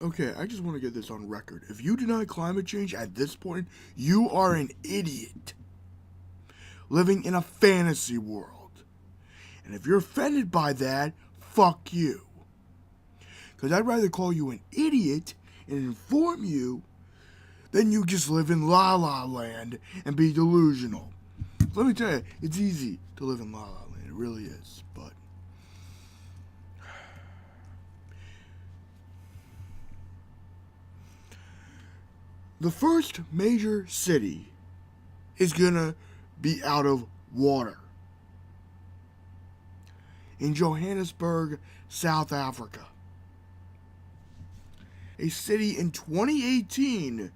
Okay, I just want to get this on record. If you deny climate change at this point, you are an idiot living in a fantasy world. And if you're offended by that, fuck you. Because I'd rather call you an idiot and inform you than you just live in La La Land and be delusional. So let me tell you, it's easy to live in La La Land. It really is. But the first major city is gonna be out of water. In Johannesburg, South Africa. A city in 2018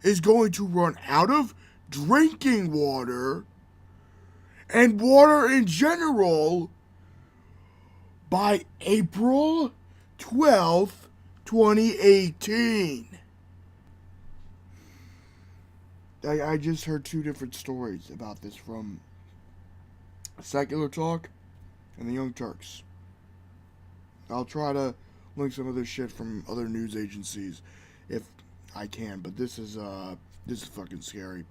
is going to run out of drinking water and water in general by April 12th, 2018. I just heard two different stories about this from Secular Talk and the Young Turks. I'll try to link some of this shit from other news agencies if I can, but this is fucking scary.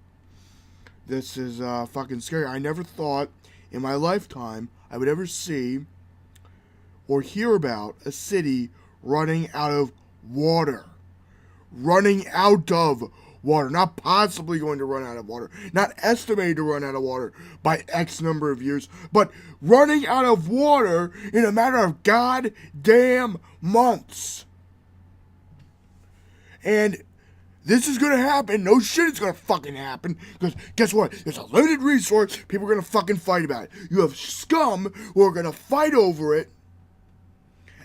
This is fucking scary. I never thought in my lifetime I would ever see or hear about a city running out of water. Running out of water. Not possibly going to run out of water. Not estimated to run out of water by X number of years. But running out of water in a matter of goddamn months. And this is going to happen. No shit, it's going to fucking happen. Because guess what? There's a limited resource. People are going to fucking fight about it. You have scum who are going to fight over it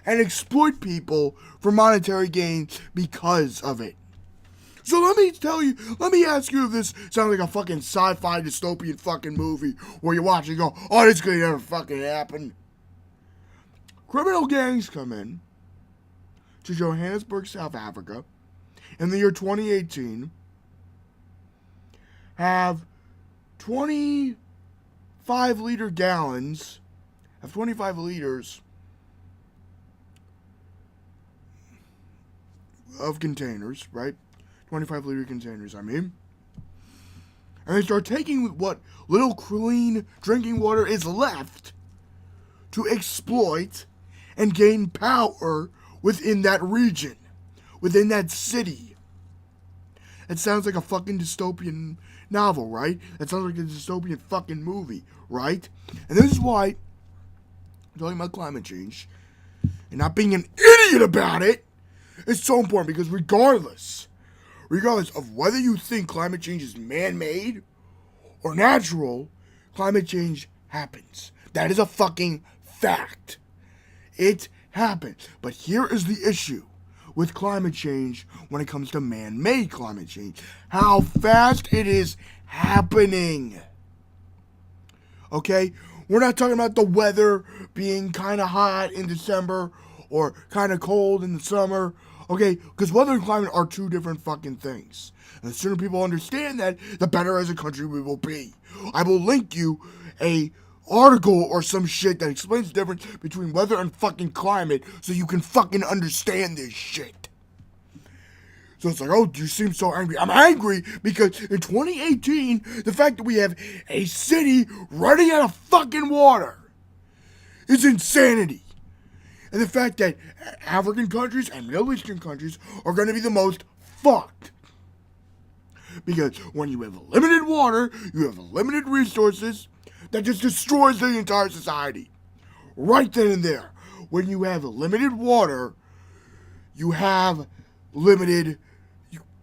and exploit people for monetary gains because of it. So let me ask you if this sounds like a fucking sci-fi dystopian fucking movie where you watch and go, oh, this could never fucking happen. Criminal gangs come in to Johannesburg, South Africa in the year 2018, have 25 liter gallons, have 25 liters of containers, right? 25 liter containers, I mean. And they start taking what little clean drinking water is left to exploit and gain power within that region, within that city. It sounds like a fucking dystopian novel, right? It sounds like a dystopian fucking movie, right? And this is why I'm talking about climate change and not being an idiot about it is so important, because regardless of whether you think climate change is man-made or natural, climate change happens. That is a fucking fact. It happens. But here is the issue with climate change when it comes to man-made climate change. How fast it is happening. Okay? We're not talking about the weather being kind of hot in December or kind of cold in the summer. Okay, because weather and climate are two different fucking things. And the sooner people understand that, the better as a country we will be. I will link you a article or some shit that explains the difference between weather and fucking climate so you can fucking understand this shit. So it's like, oh, you seem so angry. I'm angry because in 2018, the fact that we have a city running out of fucking water is insanity. And the fact that African countries and Middle Eastern countries are going to be the most fucked. Because when you have limited water, you have limited resources, that just destroys the entire society. Right then and there. When you have limited water, you have limited...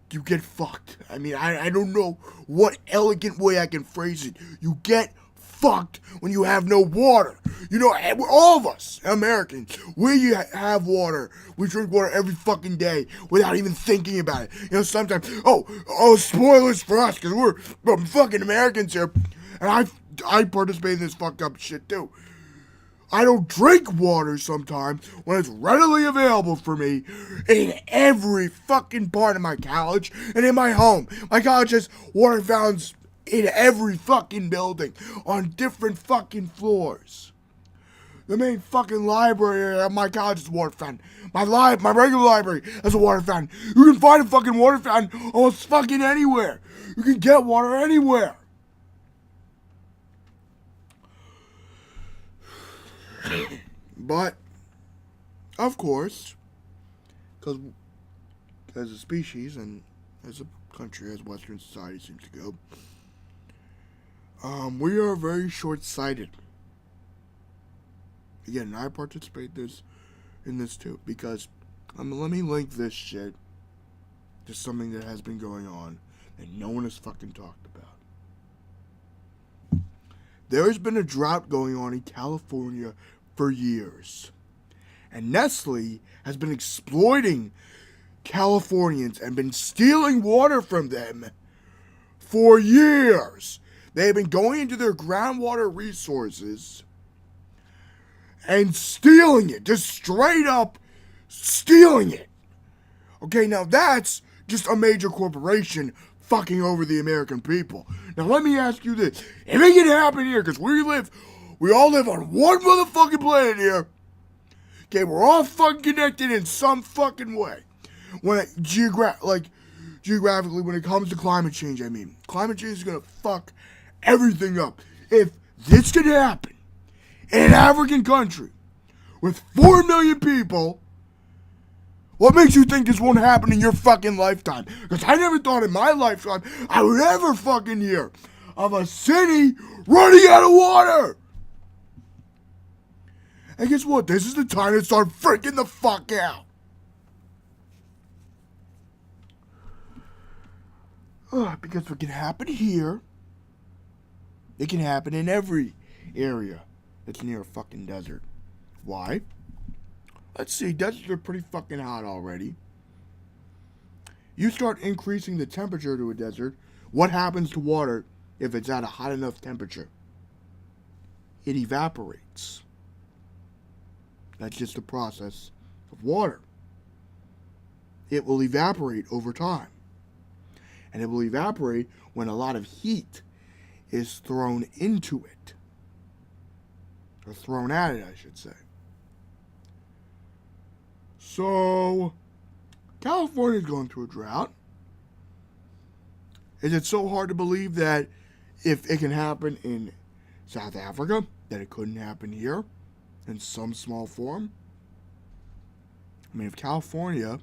You get fucked. I mean, I don't know what elegant way I can phrase it. You get fucked when you have no water. You know, all of us Americans, we have water. We drink water every fucking day without even thinking about it. You know, sometimes, spoilers for us, because we're fucking Americans here. And I participate in this fucked up shit too. I don't drink water sometimes when it's readily available for me in every fucking part of my college and in my home. My college has water fountains in every fucking building on different fucking floors. The main fucking library at my college is a water fountain. My regular library has a water fountain. You can find a fucking water fountain almost fucking anywhere. You can get water anywhere. But, of course, because as a species and as a country, as Western society seems to go, we are very short-sighted. Again, I participate in this too, because let me link this shit to something that has been going on that no one has fucking talked about. There has been a drought going on in California for years. And Nestle has been exploiting Californians and been stealing water from them for years. They have been going into their groundwater resources and stealing it. Just straight up stealing it. Okay, now that's just a major corporation fucking over the American people. Now let me ask you this. If it can happen here, because we all live on one motherfucking planet here. Okay, we're all fucking connected in some fucking way. Geographically, when it comes to climate change, I mean. Climate change is gonna fuck everything up. If this could happen in an African country with 4 million people, what makes you think this won't happen in your fucking lifetime? Because I never thought in my lifetime I would ever fucking hear of a city running out of water. And guess what? This is the time to start freaking the fuck out. Because if it can happen here, it can happen in every area that's near a fucking desert. Why? Let's see, deserts are pretty fucking hot already. You start increasing the temperature to a desert, what happens to water if it's at a hot enough temperature? It evaporates. That's just the process of water. It will evaporate over time. And it will evaporate when a lot of heat is thrown into it. Or thrown at it, I should say. So, California's going through a drought. Is it so hard to believe that if it can happen in South Africa, that it couldn't happen here in some small form? I mean, if California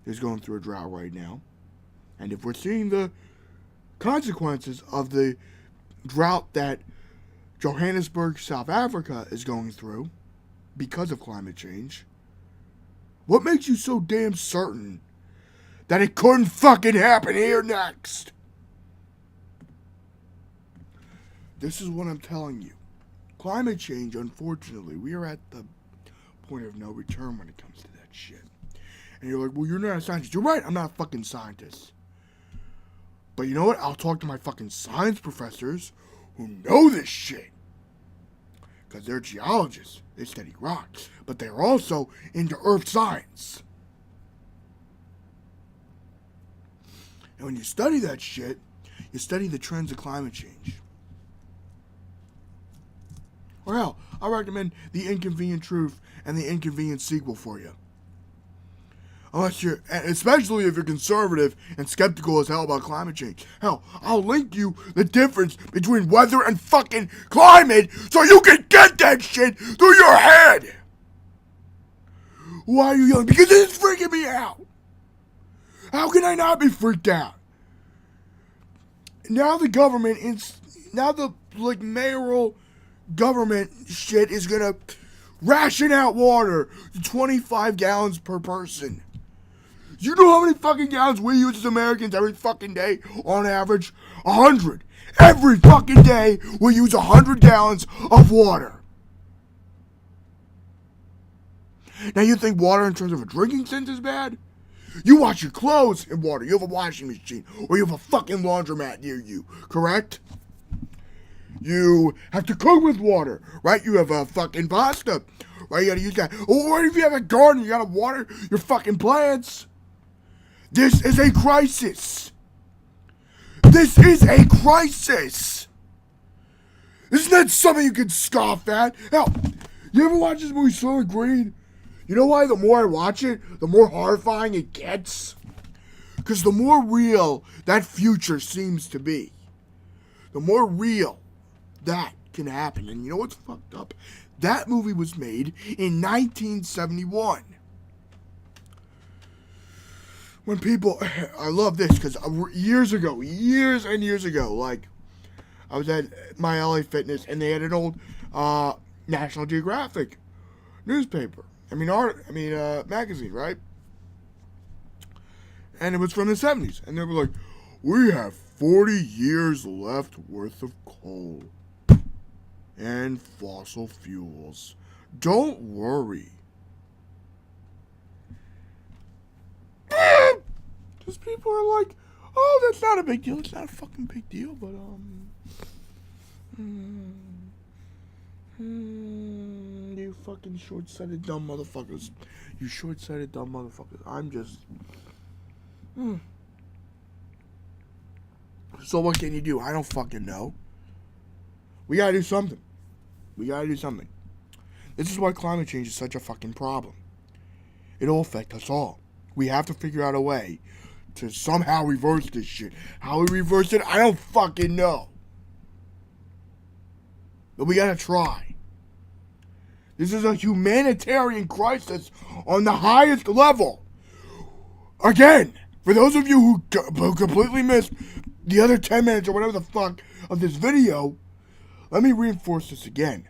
is going through a drought right now, and if we're seeing the consequences of the drought that Johannesburg, South Africa is going through because of climate change, what makes you so damn certain that it couldn't fucking happen here next? This is what I'm telling you. Climate change, unfortunately, we are at the point of no return when it comes to that shit. And you're like, well, you're not a scientist. You're right, I'm not a fucking scientist. But you know what? I'll talk to my fucking science professors who know this shit. Because they're geologists. They study rocks. But they're also into earth science. And when you study that shit, you study the trends of climate change. Or hell, I recommend The Inconvenient Truth and The Inconvenient Sequel for you. Especially if you're conservative and skeptical as hell about climate change. Hell, I'll link you the difference between weather and fucking climate so you can get that shit through your head. Why are you yelling? Because it's freaking me out. How can I not be freaked out? Now the government, mayoral government shit is gonna ration out water to 25 gallons per person. You know how many fucking gallons we use as Americans every fucking day? On average, 100. Every fucking day, we use 100 gallons of water. Now you think water in terms of a drinking sense is bad? You wash your clothes in water. You have a washing machine. Or you have a fucking laundromat near you. Correct? You have to cook with water. Right? You have a fucking pasta. Right? You gotta use that. Or if you have a garden, you gotta water your fucking plants. This is a crisis. This is a crisis. Isn't that something you can scoff at? Hell, you ever watch this movie Soylent Green? You know why the more I watch it, the more horrifying it gets? Because the more real that future seems to be, the more real that can happen. And you know what's fucked up? That movie was made in 1971. When people, I love this because years and years ago, like, I was at my LA Fitness and they had an old National Geographic newspaper. Magazine, right? And it was from the 70s. And they were like, we have 40 years left worth of coal and fossil fuels. Don't worry. Because people are like, oh, that's not a big deal. It's not a fucking big deal, but, you fucking short-sighted dumb motherfuckers. You short-sighted dumb motherfuckers. I'm just... So what can you do? I don't fucking know. We gotta do something. This is why climate change is such a fucking problem. It'll affect us all. We have to figure out a way to somehow reverse this shit. How we reverse it, I don't fucking know. But we gotta try. This is a humanitarian crisis on the highest level. Again, for those of you who completely missed the other 10 minutes or whatever the fuck of this video, let me reinforce this again.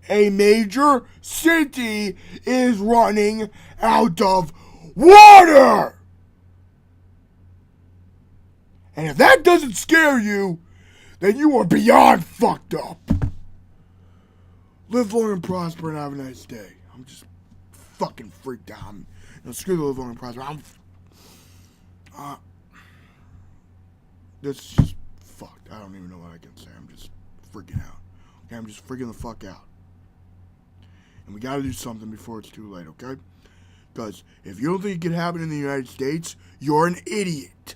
A major city is running out of water! And if that doesn't scare you, then you are beyond fucked up. Live long and prosper and have a nice day. I'm just fucking freaked out. Screw the live long and prosper. This is just fucked. I don't even know what I can say. I'm just freaking out. Okay, I'm just freaking the fuck out. And we gotta do something before it's too late, okay? Because if you don't think it can happen in the United States, you're an idiot.